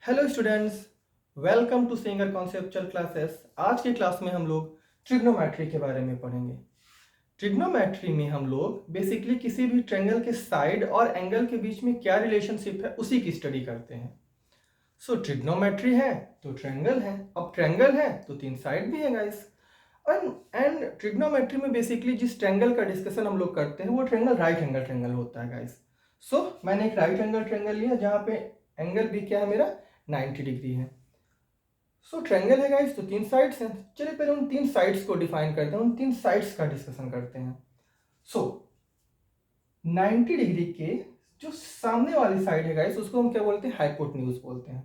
Hello students, welcome to singer conceptual classes. आज की class में हम लोग ट्रिग्नोमेट्री के बारे में पढ़ेंगे। ट्रिग्नोमेट्री में हम लोग बेसिकली किसी भी ट्रायंगल के साइड और एंगल के बीच में क्या रिलेशनशिप है उसी की स्टडी करते हैं। सो ट्रिग्नोमेट्री है तो ट्रायंगल है, अब ट्रायंगल है तो तीन साइड भी है गाइस। एंड ट्रिग्नोमेट्री में बेसिकली जिस ट्रायंगल का डिस्कशन हम लोग करते हैं वो ट्रायंगल राइट एंगल ट्रायंगल होता है गाइस। सो मैंने एक राइट एंगल ट्रायंगल लिया जहाँ पे एंगल भी क्या है मेरा 90 डिग्री है। सो ट्रायंगल है गाइस तो तीन साइड्स हैं। चलिए पहले उन तीन साइड्स को डिफाइन करते हैं, उन तीन साइड्स का डिस्कशन करते हैं। सो 90 डिग्री के जो सामने वाली साइड है गाइस उसको हम क्या बोलते हैं, हाइपोटेन्यूज बोलते हैं।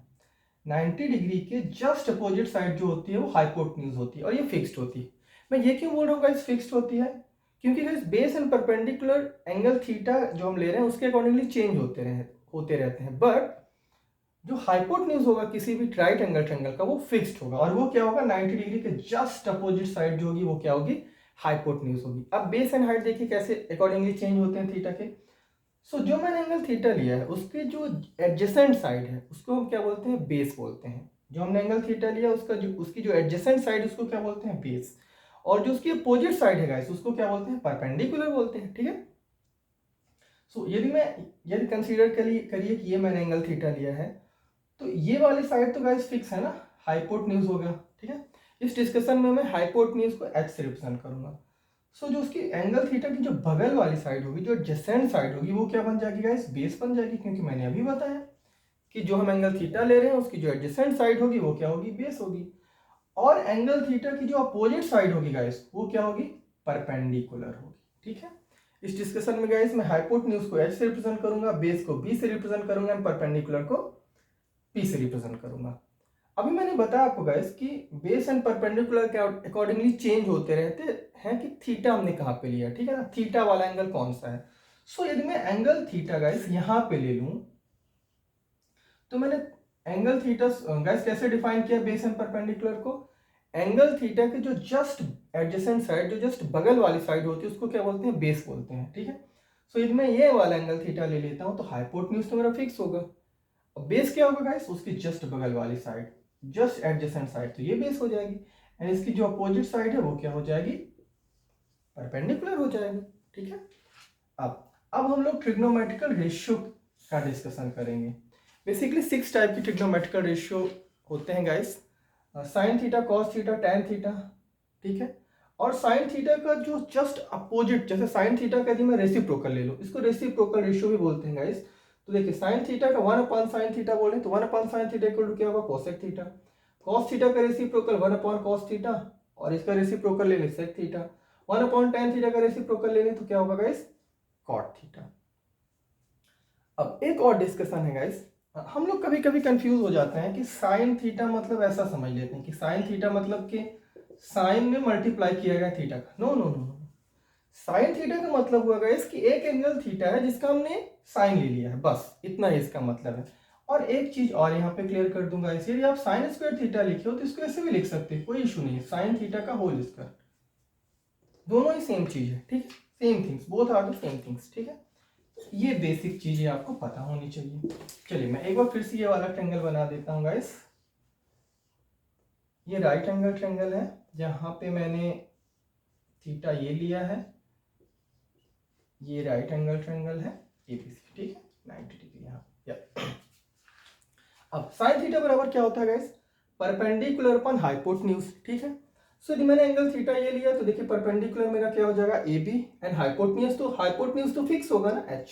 90 डिग्री के जस्ट अपोजिट साइड जो होती है वो हाइपोटेन्यूज होती है और ये फिक्स्ड होती है। मैं ये क्यों बोल रहा हूँ गाइस फिक्स्ड होती है, क्योंकि guys base and perpendicular angle theta जो हम ले रहे हैं उसके अकॉर्डिंगली चेंज होते रहते हैं। बट जो हाइपोटेन्यूज होगा किसी भी राइट एंगल ट्रायंगल का वो फिक्स्ड होगा और वो क्या होगा 90 डिग्री के जस्ट अपोजिट साइड जो होगी वो क्या होगी, हाइपोटेन्यूज होगी। अब बेस एंड हाइट देखिए कैसे अकॉर्डिंगली चेंज होते हैं थीटा के। सो जो मैंने एंगल थीटा लिया है उसके जो एडजेसेंट साइड है उसको हम क्या बोलते हैं, बेस बोलते हैं। जो हमने एंगल थीटा लिया उसकी जो एडजेसेंट साइड उसको क्या बोलते हैं, बेस। और जो उसकी अपोजिट साइड है गाइस उसको क्या बोलते हैं, परपेंडिकुलर बोलते हैं। ठीक है। सो यदि कंसीडर करिए कि ये मैंने एंगल थीटा लिया है तो ये वाली साइड तो गाइस फिक्स है ना, हाइपोटेन्यूज हो गया। ठीक है। इस डिस्कशन में मैं हाइपोटेन्यूज को एच से रिप्रेजेंट करूंगा। सो जो उसकी एंगल थीटा की जो बगल वाली साइड होगी, जो एडजेसेंट साइड होगी वो क्या बन जाएगी गाइस, बेस बन जाएगी। क्योंकि मैंने अभी बताया कि जो हम एंगल थीटा ले रहे हैं उसकी जो एडजेसेंट साइड होगी वो क्या होगी, बेस होगी। और एंगल थीटा की जो अपोजिट साइड होगी गाइस वो क्या होगी, परपेंडिकुलर होगी। ठीक है। इस डिस्कशन में गाइस मैं हाइपोटेन्यूज को एच से रिप्रेजेंट करूंगा, बेस को बी से रिप्रेजेंट करूंगा, परपेंडिकुलर को पी से रिप्रेजेंट करूंगा। अभी मैंने बताया आपको गाइस कि बेस एंड परपेंडिकुलर के अकॉर्डिंगली चेंज होते रहते हैं कि थीटा हमने कहाँ पे लिया। ठीक है ना, थीटा वाला एंगल कौन सा है। सो यदि मैं एंगल थीटा गाइस यहाँ पे ले लूं तो मैंने एंगल थीटा गाइस कैसे डिफाइन किया बेस एंड परपेंडिकुलर को, एंगल थीटा के जो जस्ट एडजेसेंट साइड, जो जस्ट बगल वाली साइड होती है उसको क्या बोलते हैं, बेस बोलते हैं। ठीक है। सो यदि मैं ये वाला एंगल थीटा ले लेता हूं तो हाइपोटेन्यूज तो मेरा फिक्स होगा। अब बेस क्या होगा गाइस, उसकी जस्ट बगल वाली साइड, जस्ट एडजेसेंट साइड, तो ये बेस हो जाएगी। एंड इसकी जो अपोजिट साइड है वो क्या हो जाएगी, परपेंडिकुलर हो जाएगी। ठीक है। अब हम लोग ट्रिग्नोमेट्रिकल रेशियो का डिस्कशन करेंगे। बेसिकली 6 टाइप की ट्रिग्नोमेट्रिकल रेशियो होते हैं guys, sine theta, cos theta, tan theta. ठीक है। और साइन थीटा का जो जस्ट अपोजिट, जैसे साइन थीटा का यदि मैं रेसिप्रोकल ले लो, इसको रेसिप्रोकल रेशियो भी बोलते हैं गाइस। तो देखिए साइन थीटा का 1 अपॉन साइन थीटा बोले तो 1 upon sine theta equal to क्या होगा, कोसेक थीटा। कॉस थीटा का रेसिप्रोकल 1 अपॉन कॉस थीटा, और इसका रेसिप्रोकल ले ले sec theta. 1 upon tan theta का रेसिप्रोकल ले ले तो क्या होगा गाइस, कॉट थीटा। अब एक और डिस्कशन है गाइस, हम लोग कभी कभी कंफ्यूज हो जाते हैं कि साइन थीटा मतलब ऐसा समझ लेते हैं कि साइन थीटा मतलब कि साइन में मल्टीप्लाई किया गया थीटा का। No no no no, sine theta का मतलब हुआ गाइस कि एक एंगल थीटा है जिसका हमने साइन ले लिया है, बस इतना ही इसका मतलब है। और एक चीज और यहाँ पे क्लियर कर दूंगा, इसे यदि आप साइन स्क्वायर थीटा लिखे हो तो इसको ऐसे भी लिख सकते हैं, कोई इशू नहीं है। साइन थीटा का होल स्क्वायर, दोनों ही सेम चीज है। ठीक है, same things, both are the same things. ठीक है। ये बेसिक चीजें आपको पता होनी चाहिए। चलिए मैं एक बार फिर से ये वाला ट्रायंगल बना देता हूँ गाइस। ये राइट एंगल ट्रायंगल है जहां पे मैंने थीटा ये लिया है। ये राइट एंगल ट्रायंगल है एबीसी। ठीक है, 90 डिग्री यहाँ। अब साइन थीटा बराबर क्या होता है गाइस, परपेंडिकुलर अपॉन हाइपोटेन्यूज। ठीक है। सो यदि मैंने एंगल थीटा ये लिया तो देखिए परपेंडिकुलर मेरा क्या हो जाएगा, ए बी, एंड हाइपोटेन्यूज तो फिक्स होगा ना, H.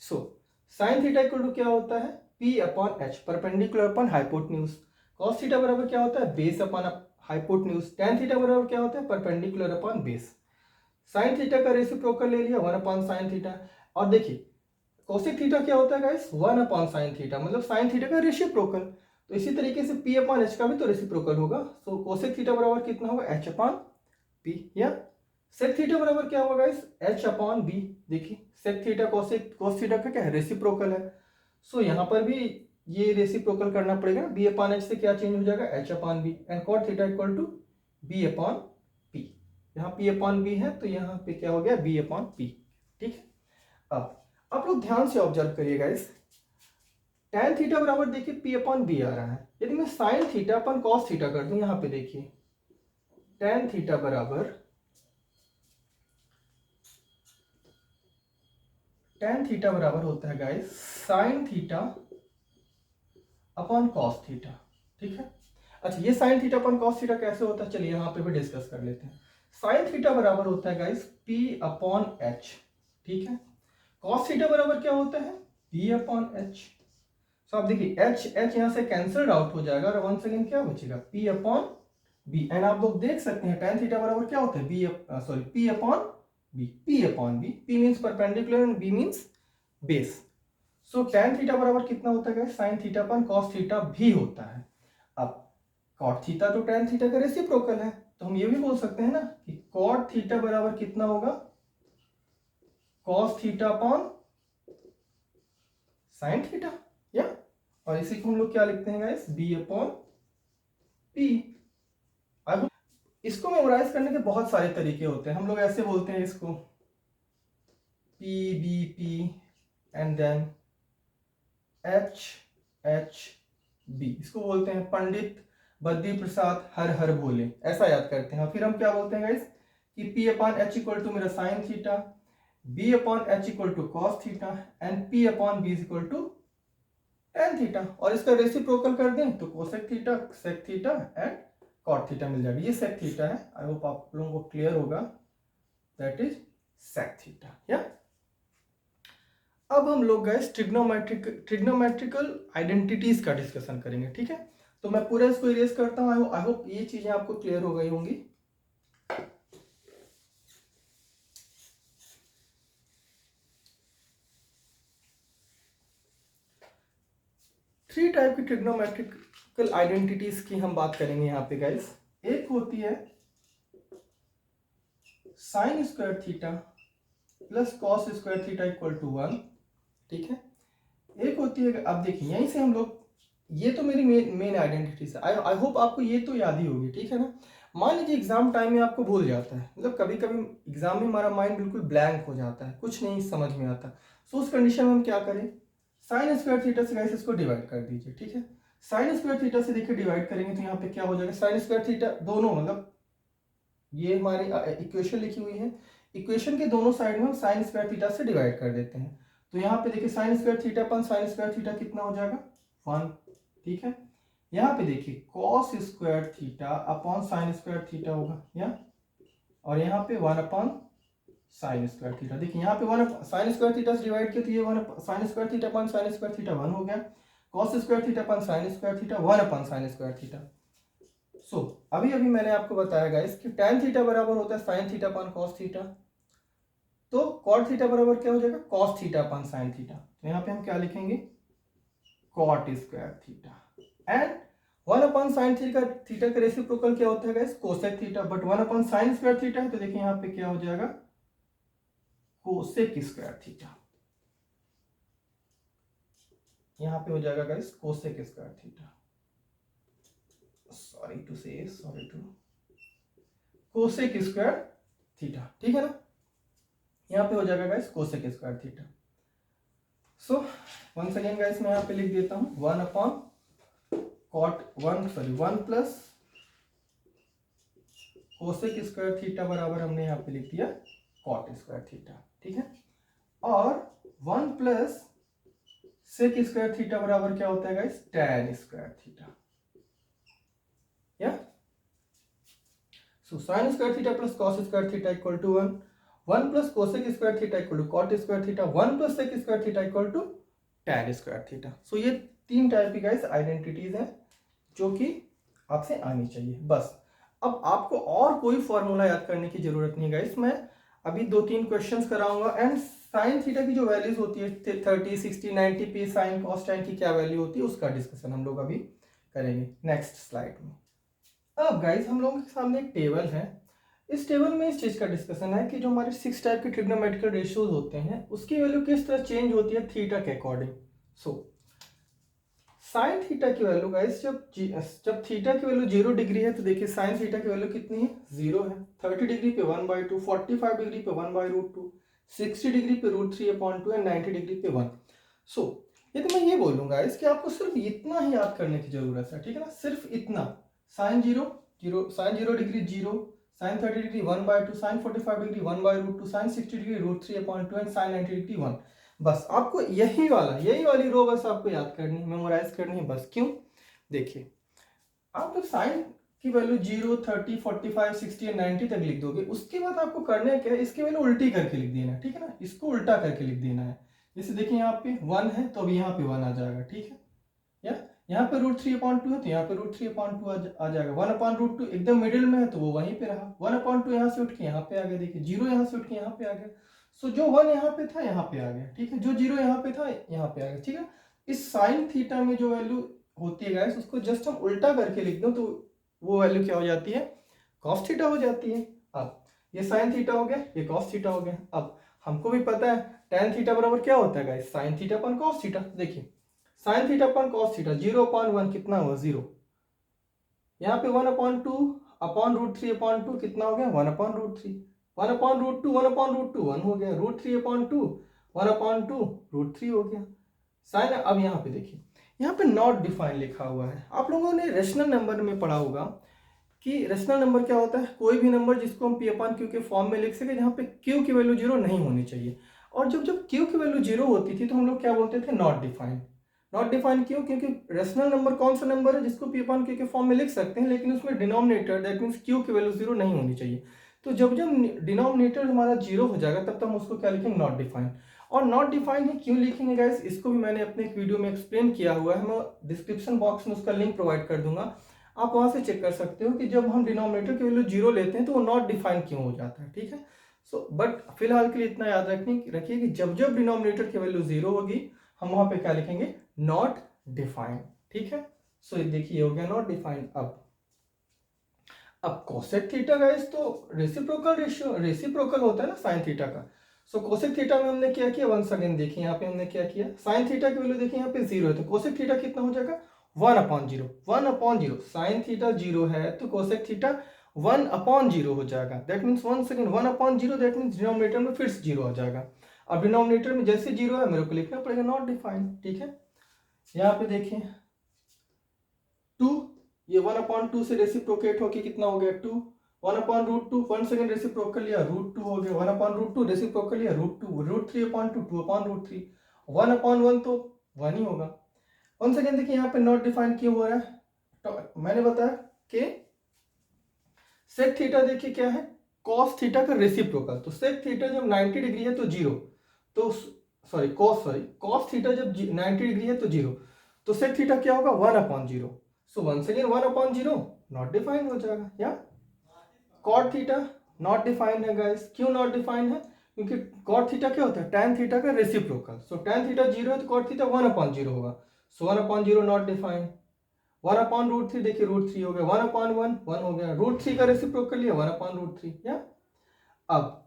So sine theta equal to क्या होता है, P upon H, perpendicular upon hypotenuse. Cos theta बराबर क्या होता है, base upon hypotenuse. Tan theta बराबर क्या होता है, perpendicular upon base. Sine theta का रेसिप्रोकल ले लिया 1 अपॉन साइन थीटा। और देखिए कोसेक थीटा क्या होता है गाइस, 1 अपॉन साइन थीटा, मतलब साइन थीटा का रेसिप्रोकल। तो इसी तरीके से पी अपॉन एच का भी तो रेसिप्रोकल होगा। सो कोसेक थीटा बराबर कितना होगा, एच अपॉन पी। या सेक थीटा बराबर क्या होगा गाइस, एच अपॉन बी। देखिए सेक थीटा कोस थीटा का क्या है, रेसिप्रोकल है। सो यहाँ पर भी ये रेसिप्रोकल करना पड़ेगा, बी अपॉन एच से क्या चेंज हो जाएगा, H upon B. And cot theta equal to B upon P. यहाँ पी अपॉन बी है तो यहाँ पे क्या हो गया, बी अपॉन पी। ठीक है। अब आप लोग ध्यान से ऑब्जर्व करिए गाइस, tan थीटा बराबर देखिए p अपॉन b आ रहा है। यदि मैं sin थीटा अपन cos थीटा कर दूं, यहां पे देखिए tan थीटा बराबर होता है guys sin theta upon cos theta. ठीक है, अच्छा ये sin theta upon cos theta कैसे होता है, चलिए यहां पे भी डिस्कस कर लेते हैं। sin थीटा बराबर होता है गाइस p अपॉन h। ठीक है, cos थीटा बराबर क्या होता है p अपॉन h। तो आप देखिए h यहां से कैंसल्ड आउट हो जाएगा और वन सेकेंड क्या बचेगा p अपॉन b। एंड आप लोग देख सकते हैं tan थीटा बराबर क्या होता है p upon b। p means perpendicular and b means base. So tan theta बराबर कितना होता है sin theta upon cos theta भी होता है। अब cot थीटा तो tan थीटा का रेसिप्रोकल है, तो हम ये भी बोल सकते हैं ना कि cot थीटा बराबर कितना होगा cos theta upon sin theta. या और इसी को हम लोग क्या लिखते हैं गाइस b अपॉन p। अब इसको मेमोराइज करने के बहुत सारे तरीके होते हैं। हम लोग ऐसे बोलते हैं इसको p b p and then h h b। इसको बोलते हैं पंडित बद्री प्रसाद हर हर भोले, ऐसा याद करते हैं। फिर हम क्या बोलते हैं गाइस कि p upon h equal to मेरा sine theta, b upon h equal to cos theta and p upon b equal to tan theta. और इसका रेसिप्रोकल कर दें तो cosec theta, sec theta and cot theta मिल जाएगा। ये सेक थीटा है, आई होप आप लोगों को क्लियर होगा, दैट इज सेक थीटा। या अब हम लोग गाइस ट्रिग्नोमेट्रिकल आइडेंटिटीज का डिस्कशन करेंगे। ठीक है, तो मैं पूरा इसको इरेज करता हूं। आई होप ये चीजें आपको क्लियर हो गई होंगी। थ्री टाइप की ट्रिग्नोमेट्रिकल आइडेंटिटीज की हम बात करेंगे यहाँ पे गाइस। एक होती है sine square theta plus cos square theta equal to 1। ठीक है, एक होती है, अब देखिए यहीं से हम लोग, ये तो मेरी मेन आइडेंटिटीज है। आई होप आपको ये तो याद ही होगी। ठीक है ना, मान लीजिए एग्जाम टाइम में आपको भूल जाता है, मतलब कभी कभी एग्जाम में हमारा माइंड बिल्कुल ब्लैंक हो जाता है, कुछ नहीं समझ में आता। सो उस कंडीशन में हम क्या करें, साइन स्क्वायर थीटा से गाइस इसको डिवाइड कर दीजिए। ठीक है, साइन स्क्वायर थीटा से देखिए डिवाइड करेंगे तो यहाँ पे क्या हो जाएगा, साइन स्क्वायर थीटा दोनों, मतलब ये हमारी इक्वेशन लिखी हुई है, इक्वेशन के दोनों साइड में हम साइन स्क्वायर थीटा से डिवाइड कर देते हैं। तो यहाँ पे देखिए साइन स्क्वायर थीटा अपन साइन स्क्वायर थीटा कितना हो जाएगा 1। ठीक है, यहाँ पे देखिए cos square theta upon sine square theta होगा, या और यहाँ पे 1 अपॉन साइन स्क्वायर थीटा। देखिए यहाँ पे 1 साइन स्क्वायर थीटा से डिवाइड किया तो ये 1 sine square theta upon sine square theta 1 हो गया, cos square theta upon sine square theta 1 upon sine square theta. So अभी अभी मैंने आपको बताया गाइस कि tan थीटा बराबर होता है sine theta upon cos theta, तो कॉट थीटा बराबर क्या हो जाएगा cos theta upon sine theta. तो यहाँ पे हम क्या लिखेंगे cot square theta and 1 upon sine theta का रेसिप्रोकल क्या होता है guys cosec theta, but 1 upon sine square theta है तो देखिए यहाँ पे क्या हो जाएगा कोसेक स्क्वायर थीटा। यहाँ पे हो जाएगा guys cosec square theta, sorry two cosec square theta. ठीक है ना, यहाँ पे हो जाएगा guys cosec square theta. So once again guys मैं यहाँ पे लिख देता हूँ 1 upon cot 1 plus cosec square theta बराबर हमने यहाँ पे लिख दिया कॉट स्क्वायर थीटा। ठीक है, और 1 प्लस सेक स्क्वायर थीटा बराबर क्या होता है गाइस tan स्क्वायर थीटा। या so sine square theta plus cos square theta equal to 1 plus cosec square theta equal to cot square theta, 1 plus sec square theta equal to tan square theta. So ये तीन type की guys identities हैं जो कि आपसे आनी चाहिए बस। अब आपको और कोई फॉर्मूला याद करने की जरूरत नहीं गाइस, मैं अभी 2-3 क्वेश्चंस कराऊंगा एंड साइन थीटा की जो वैल्यूज होती है 30, 60, 90 पे साइन कॉस tan की क्या वैल्यू होती है उसका डिस्कशन हम लोग अभी करेंगे नेक्स्ट स्लाइड में। अब गाइस हम लोगों के सामने एक टेबल है, इस टेबल में इस चीज का डिस्कशन है कि जो हमारे 6 टाइप के ट्रिग्नोमेट्रिकल रेशियोज होते हैं उसकी वैल्यू किस तरह चेंज होती है थीटा के अकॉर्डिंग। सो साइन थीटा की वैल्यू गाइस जब थीटा की वैल्यू 0 डिग्री है तो देखिए साइन थीटा की वैल्यू कितनी है 0 है, 30 डिग्री पे 1/2, 45 डिग्री पे 1/√2, 60 डिग्री पे √3/2 एंड 90 डिग्री पे 1। सो ये तो मैं ये बोलूंगा इसके आपको सिर्फ इतना ही याद करने की जरूरत है, ठीक है ना, सिर्फ इतना। Sine zero zero, sine 0 degree 0, sine 30 degree 1/2, sine 45 degree 1/√2, sine 60 degree √3/2 and sine 90 degree 1। बस आपको यही वाली रो बस आपको याद करनी है, मेमोराइज करनी है बस। क्यों? देखिए आप जब साइन की वैल्यू 0, 30, 45, 60 एंड 90 तक लिख दोगे, उसके बाद आपको करना क्या है, इसकी वैल्यू उल्टी करके लिख देना है, ठीक है ना, इसको उल्टा करके लिख देना है। जैसे देखिए यहाँ पे 1 है तो अभी यहाँ पे 1 आ जाएगा, ठीक है, या यहाँ पे √3/2 है तो यहाँ पे √3/2 आ जाएगा। 1/√2 एकदम मिडिल में है तो वो वहीं पे रहा। 1/2 यहाँ से उठ के यहाँ पे आ गया, देखिए 0 यहाँ से उठ के यहाँ पे आ गया। सो जो 1 यहाँ पे था यहाँ पे आ गया, ठीक है, जो 0 यहाँ पे था यहाँ पे आ गया, ठीक है। इस साइन थीटा में जो वैल्यू होती है गाइस, उसको जस्ट हम उल्टा करके लिख दो तो वो वैल्यू क्या हो जाती है, कॉस थीटा हो जाती है। अब ये साइन थीटा हो गया, ये कॉस थीटा हो गया। अब हमको भी पता है tan थीटा बराबर क्या होता है guys, sign theta upon cos theta. देखिए sign theta upon cos theta 0/1 कितना हुआ 0, यहाँ पे 1/2/√3/2 कितना हो गया 1/√3, 1/√2 1/√2 1 हो गया, √3/2 1/2 √3 हो गया साइन। अब यहाँ पे देखिए यहाँ पे नॉट डिफाइन लिखा हुआ है। आप लोगों ने रेशनल नंबर में पढ़ा होगा कि रेशनल नंबर क्या होता है, कोई भी नंबर जिसको हम P/Q के फॉर्म में लिख सके जहाँ पे Q की वैल्यू 0 नहीं होनी चाहिए। और जब Q की वैल्यू 0 होती थी तो हम लोग क्या बोलते थे, नॉट डिफाइन। नॉट डिफाइन क्यों? क्योंकि रेशनल नंबर कौन सा नंबर है जिसको P/Q के फॉर्म में लिख सकते हैं लेकिन उसमें डिनोमिनेटर दैट मीन्स Q की वैल्यू 0 नहीं होनी चाहिए। तो जब जब डिनोमिनेटर हमारा 0 हो जाएगा तब तक हम उसको क्या लिखेंगे, नॉट डिफाइन। और नॉट डिफाइन ही क्यों लिखेंगे गाइस, इसको भी मैंने अपने एक वीडियो में एक्सप्लेन किया हुआ है, मैं डिस्क्रिप्शन बॉक्स में उसका लिंक प्रोवाइड कर दूंगा, आप वहां से चेक कर सकते हो कि जब हम डिनोमिनेटर की वैल्यू 0 लेते हैं तो वो नॉट डिफाइन क्यों हो जाता है, ठीक है। सो बट फिलहाल के लिए इतना याद रखिए कि जब जब डिनोमिनेटर की वैल्यू 0 होगी हम वहां पे क्या लिखेंगे, नॉट डिफाइन, ठीक है। सो ये देखिए हो गया नॉट डिफाइन। अब कोसेक थीटा गाइस तो रेसिप्रोकल होता है ना साइन थीटा का। सो कोसेक थीटा में हमने क्या किया, वंस अगेन देखिए यहाँ पे हमने क्या किया, साइन थीटा की वैल्यू देखिए यहाँ पे 0 है तो कोसेक थीटा कितना हो जाएगा 1/0, 1/0। साइन थीटा 0 है तो कोसेक थीटा 1/0 हो जाएगा। That means once again 1/0, that means denominator में फिर से 0 आ जाएगा। अब डिनोमिनेटर में जैसे 0 है मेरे को लिखना पड़ेगा नॉट डिफाइन, ठीक है। यहाँ पे देखिए 2, ये 1/2 से रेसिप्रोकेट होके कितना हो गया 2, 1/√2 वन सेकेंड रेसिप्रोकल लिया √2 हो गया, 1/√2 रेसिप्रोकल लिया √2, √3/2 2/√3, 1/1 तो 1 ही होगा। वन सेकेंड देखिए यहाँ पे नॉट डिफाइन क्यों हो रहा है, तो मैंने बताया कि सेक थीटा देखिए क्या है, कॉस थीटा का रेसिप्रोकल। तो सेक थीटा जब 90 डिग्री है तो 0, तो कॉस थीटा जब 90 डिग्री है तो 0, तो सेक थीटा क्या होगा 1/0। So once again 1/0 not define हो जाएगा। या कॉट थीटा नॉट डिफाइन है गाइस, क्यों नॉट डिफाइन है, क्योंकि कॉट थीटा क्या होता है tan थीटा का रेसिप्रोकल। सो tan थीटा 0 है तो कॉट थीटा 1/0 होगा। सो 1/0 नॉट डिफाइन। 1/√3 देखिए √3 हो गया, 1/1 1 हो गया, √3 का रेसिप्रोकल लिया 1/√3। या अब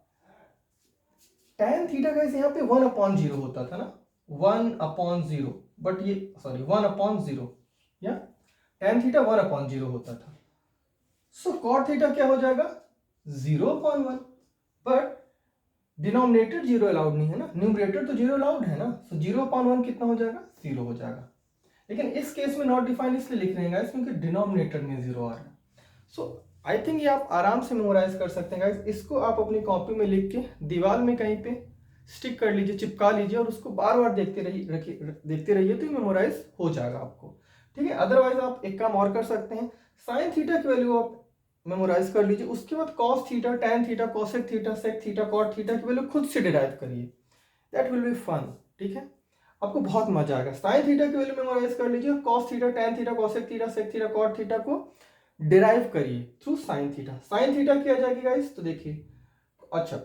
tan थीटा गाइस यहाँ पे 1/0 होता था ना, 1/0, बट ये 1/0, या tan थीटा 1/0 होता था। सो cot थीटा क्या हो जाएगा 0/1, बट डिनोमिनेटर 0 अलाउड नहीं है ना, न्यूमरेटर तो 0 अलाउड है ना। सो 0/1 कितना हो जाएगा 0 हो जाएगा। लेकिन इस केस में नॉट डिफाइन इसलिए लिख रहे हैं गाइस क्योंकि डिनोमिनेटर में 0 आ रहा है। सो आई थिंक ये आप आराम से मेमोराइज कर सकते हैं गाइस। इसको आप अपनी कॉपी में लिख के दीवार में कहीं पे स्टिक कर लीजिए, चिपका लीजिए और उसको बार बार देखते रहिए तो मेमोराइज हो जाएगा आपको, ठीक है। अदरवाइज आप एक काम और कर सकते हैं, साइन थीटा की वैल्यू आप मेमोराइज कर लीजिए, उसके बाद cos theta, tan theta, cosec theta, sec theta, cot theta की वैल्यू खुद से डिराइव करिए, दैट विल बी फन, ठीक है, आपको बहुत मजा आएगा। साइन थीटा की वैल्यू मेमोराइज कर लीजिए, cos theta, tan theta, cosec theta, sec theta, cot theta को डिराइव करिए through sine theta. Sine theta क्या जाएगी गाइस, तो देखिए अच्छा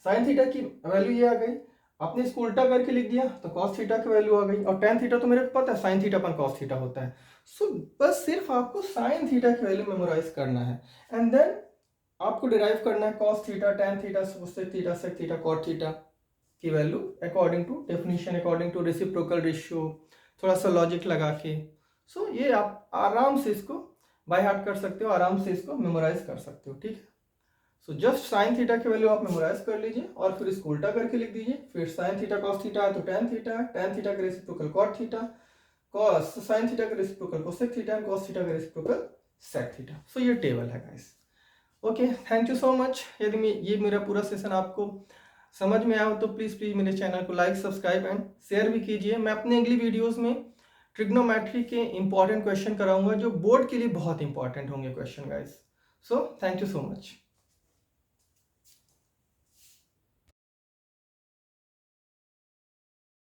साइन थीटा की वैल्यू ये आ गई, आपने इसको उल्टा करके लिख दिया तो कॉस थीटा की वैल्यू आ गई, और tan थीटा तो मेरे को पता है sine theta upon cos theta होता है। सो बस सिर्फ आपको साइन थीटा की वैल्यू मेमोराइज करना है एंड देन आपको डिराइव करना है cos theta, tan theta, cosec theta, sec theta, cot theta की value according to definition, according to reciprocal ratio, थोड़ा सा लॉजिक लगा के। सो ये आप आराम से इसको बाय हार्ट कर सकते हो, आराम से इसको मेमोराइज कर सकते हो, ठीक है। सो जस्ट साइन थीटा की वैल्यू आप मेमोराइज कर लीजिए और फिर इसको उल्टा करके लिख दीजिए। फिर साइन थीटा कॉस थीटा है तो टेन थीटा, टेन थीटा का reciprocal cot theta, cos sine theta का reciprocal cosec theta and cos theta का रेसिप्रोकल सेक थीटा। सो ये टेबल है guys. Okay, thank you so much. यदि ये मेरा पूरा सेशन आपको समझ में आया हो तो प्लीज़ मेरे चैनल को लाइक, सब्सक्राइब एंड शेयर भी कीजिए। मैं अपने अगली वीडियोस में ट्रिग्नोमेट्री के इंपॉर्टेंट क्वेश्चन कराऊंगा जो बोर्ड के लिए बहुत इंपॉर्टेंट होंगे question guys. So thank you so much.